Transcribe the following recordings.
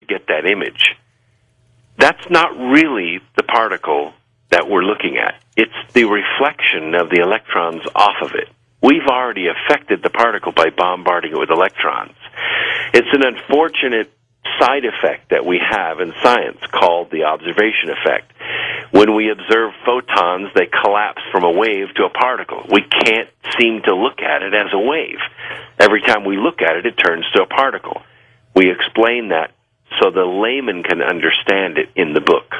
to get that image. That's not really the particle that we're looking at. It's the reflection of the electrons off of it. We've already affected the particle by bombarding it with electrons. It's an unfortunate side effect that we have in science called the observation effect. When we observe photons, they collapse from a wave to a particle. We can't seem to look at it as a wave. Every time we look at it, it turns to a particle. We explain that so the layman can understand it in the book.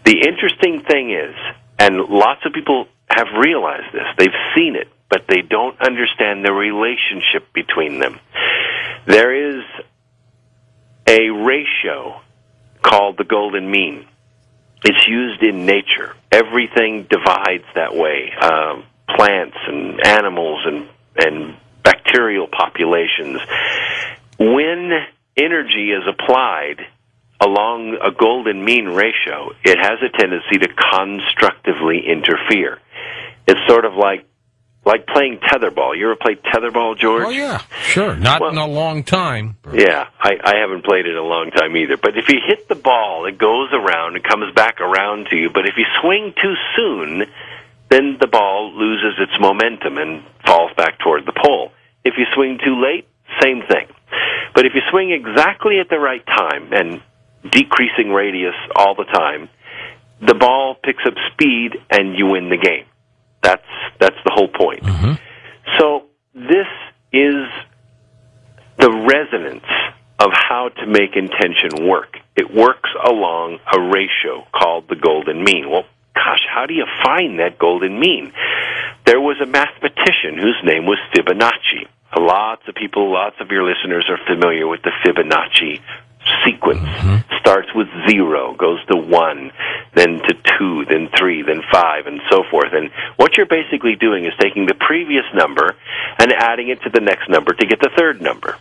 The interesting thing is, and lots of people have realized this, they've seen it, but they don't understand the relationship between them. There is a ratio called the golden mean. It's used in nature. Everything divides that way. Plants and animals and bacterial populations. When energy is applied along a golden mean ratio, it has a tendency to constructively interfere. It's sort of like playing tetherball. You ever played tetherball, George? Oh, yeah, sure. Not in a long time. Yeah, I haven't played it in a long time either. But if you hit the ball, it goes around and comes back around to you. But if you swing too soon, then the ball loses its momentum and falls back toward the pole. If you swing too late, same thing. But if you swing exactly at the right time and decreasing radius all the time, the ball picks up speed and you win the game. That's the whole point. Mm-hmm. So this is the resonance of how to make intention work. It works along a ratio called the golden mean. Well, gosh, how do you find that golden mean? There was a mathematician whose name was Fibonacci. Lots of people, lots of your listeners are familiar with the Fibonacci sequence. Mm-hmm. Starts with 0, goes to 1, then to 2, then 3, then 5, and so forth. And what you're basically doing is taking the previous number and adding it to the next number to get the third number.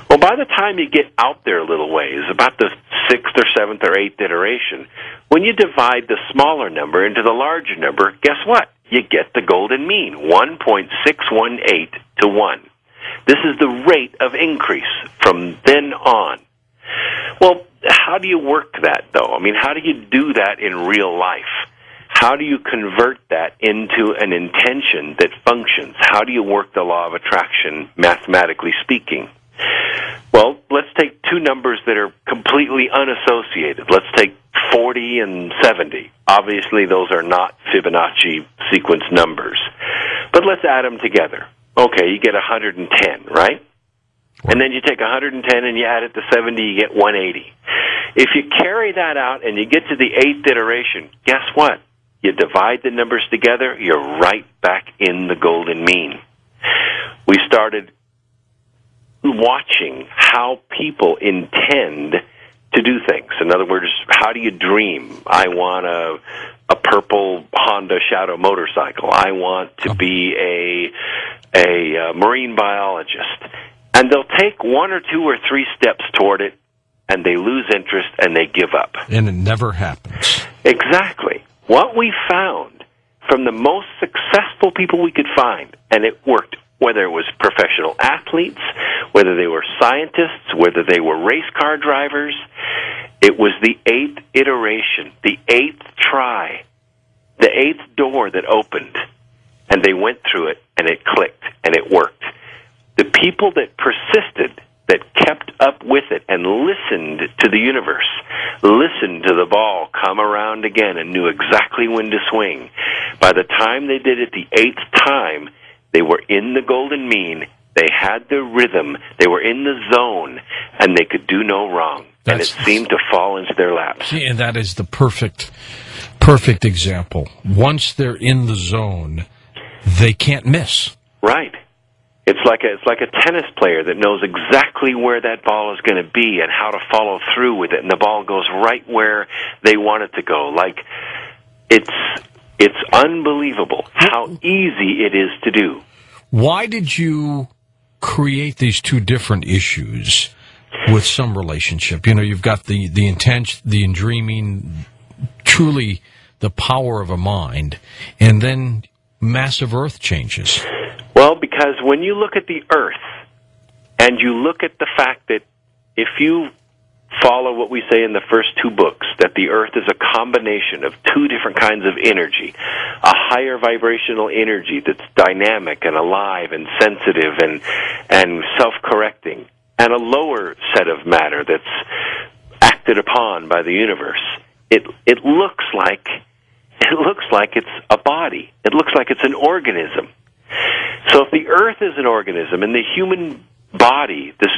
Well, by the time you get out there a little ways, about the 6th or 7th or 8th iteration, when you divide the smaller number into the larger number, guess what? You get the golden mean, 1.618 to 1. This is the rate of increase from then on. Well, how do you work that, though? I mean, how do you do that in real life? How do you convert that into an intention that functions? How do you work the law of attraction, mathematically speaking? Well, let's take two numbers that are completely unassociated. Let's take 40 and 70. Obviously, those are not Fibonacci sequence numbers. But let's add them together. Okay, you get 110, right? And then you take 110 and you add it to 70, you get 180. If you carry that out and you get to the 8th iteration, guess what? You divide the numbers together, you're right back in the golden mean. We started watching how people intend to do things. In other words, how do you dream? I want a purple Honda Shadow motorcycle. I want to be a marine biologist. And they'll take 1 or 2 or 3 steps toward it, and they lose interest and they give up. And it never happens. Exactly. What we found from the most successful people we could find, and it worked, whether it was professional athletes, whether they were scientists, whether they were race car drivers, it was the 8th iteration, the 8th try, the 8th door that opened, and they went through it, and it clicked, and it worked. The people that persisted, that kept up with it and listened to the universe, listened to the ball come around again and knew exactly when to swing. By the time they did it the 8th time, they were in the golden mean, they had the rhythm, they were in the zone, and they could do no wrong. And it seemed to fall into their laps. See, and that is the perfect example. Once they're in the zone, they can't miss. Right. It's like a tennis player that knows exactly where that ball is going to be and how to follow through with it, and the ball goes right where they want it to go. Like, it's unbelievable how easy it is to do. Why did you create these two different issues with some relationship? You know, you've got the intent, the dreaming, truly the power of a mind, and then massive earth changes. Well, because when you look at the earth and you look at the fact that if you follow what we say in the first two books, that the Earth is a combination of two different kinds of energy. A higher vibrational energy that's dynamic and alive and sensitive and self-correcting, and a lower set of matter that's acted upon by the universe. It looks like it's a body. It looks like it's an organism. So if the Earth is an organism and the human body, this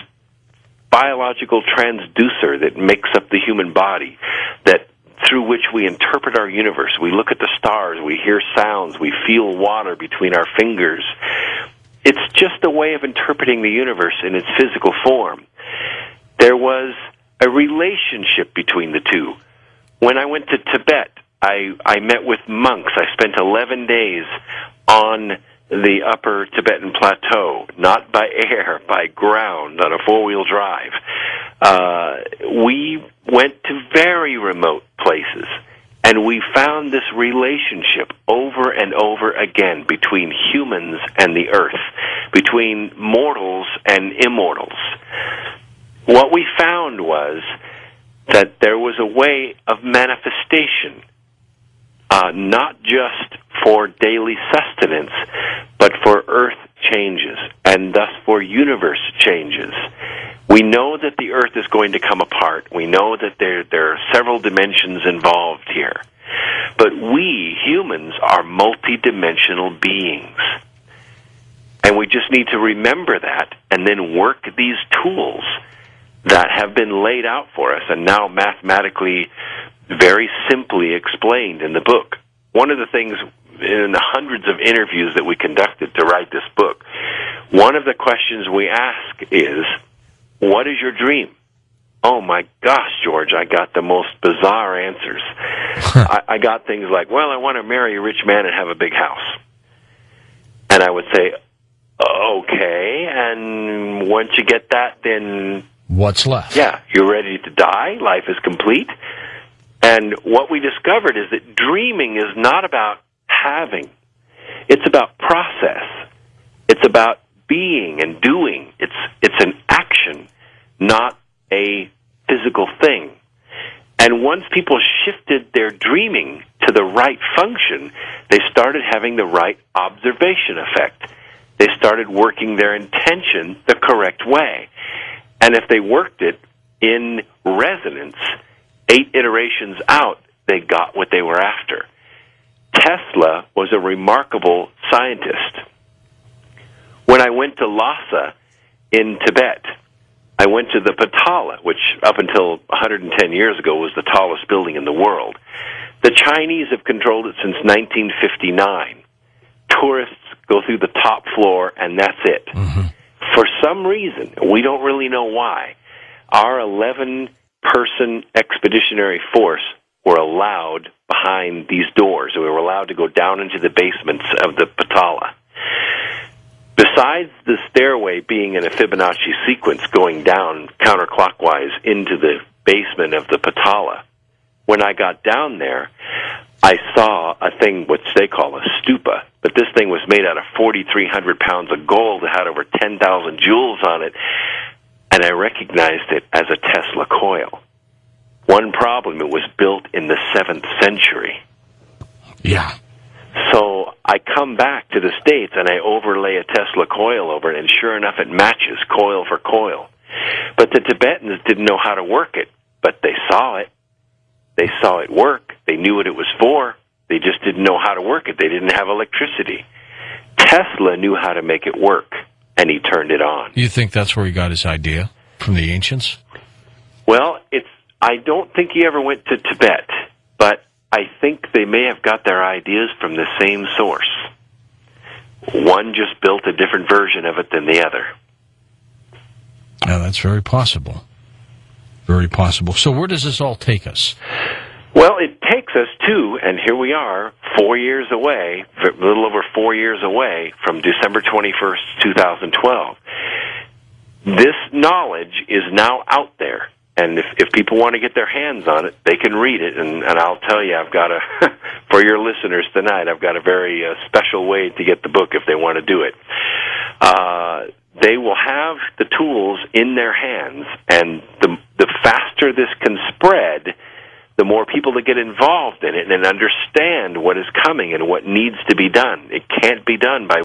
biological transducer that makes up the human body, that through which we interpret our universe, we look at the stars, we hear sounds, we feel water between our fingers. It's just a way of interpreting the universe in its physical form. There was a relationship between the two. When I went to Tibet, I met with monks. I spent 11 days on the upper Tibetan plateau, not by air, by ground, on a four-wheel drive. We went to very remote places, and we found this relationship over and over again between humans and the earth, between mortals and immortals. What we found was that there was a way of manifestation, not just for daily sustenance, but for earth changes, and thus for universe changes. We know that the earth is going to come apart. We know that there are several dimensions involved here. But we, humans, are multidimensional beings. And we just need to remember that and then work these tools that have been laid out for us and now mathematically very simply explained in the book. One of the things in the hundreds of interviews that we conducted to write this book, one of the questions we ask is, what is your dream? Oh my gosh, George, I got the most bizarre answers. I got things like, well, I want to marry a rich man and have a big house. And I would say, okay, and once you get that, then what's left? Yeah, you're ready to die. Life is complete. And what we discovered is that dreaming is not about having. It's about process. It's about being and doing. It's an action, not a physical thing. And once people shifted their dreaming to the right function, they started having the right observation effect. They started working their intention the correct way. And if they worked it in resonance, 8 iterations out, they got what they were after. Tesla was a remarkable scientist. When I went to Lhasa in Tibet, I went to the Potala, which up until 110 years ago was the tallest building in the world. The Chinese have controlled it since 1959. Tourists go through the top floor, and that's it. Mm-hmm. For some reason, we don't really know why, our 11-person expeditionary force were allowed behind these doors. We were allowed to go down into the basements of the Potala. Besides the stairway being in a Fibonacci sequence going down counterclockwise into the basement of the Potala, when I got down there, I saw a thing which they call a stupa, but this thing was made out of 4,300 pounds of gold. It had over 10,000 jewels on it, and I recognized it as a Tesla coil. One problem, it was built in the 7th century. Yeah. So I come back to the States, and I overlay a Tesla coil over it, and sure enough, it matches coil for coil. But the Tibetans didn't know how to work it, but they saw it. They saw it work. They knew what it was for. They just didn't know how to work it. They didn't have electricity. Tesla knew how to make it work, and he turned it on. You think that's where he got his idea, from the ancients? Well, I don't think he ever went to Tibet, but I think they may have got their ideas from the same source. One just built a different version of it than the other. Now, that's very possible. Very possible. So where does this all take us? Well, it takes us to, and here we are, 4 years away, a little over 4 years away from December 21st, 2012. This knowledge is now out there. And if people want to get their hands on it, they can read it. And I'll tell you, I've got for your listeners tonight, I've got a very special way to get the book if they want to do it. They will have the tools in their hands, and the faster this can spread, the more people that get involved in it and understand what is coming and what needs to be done. It can't be done by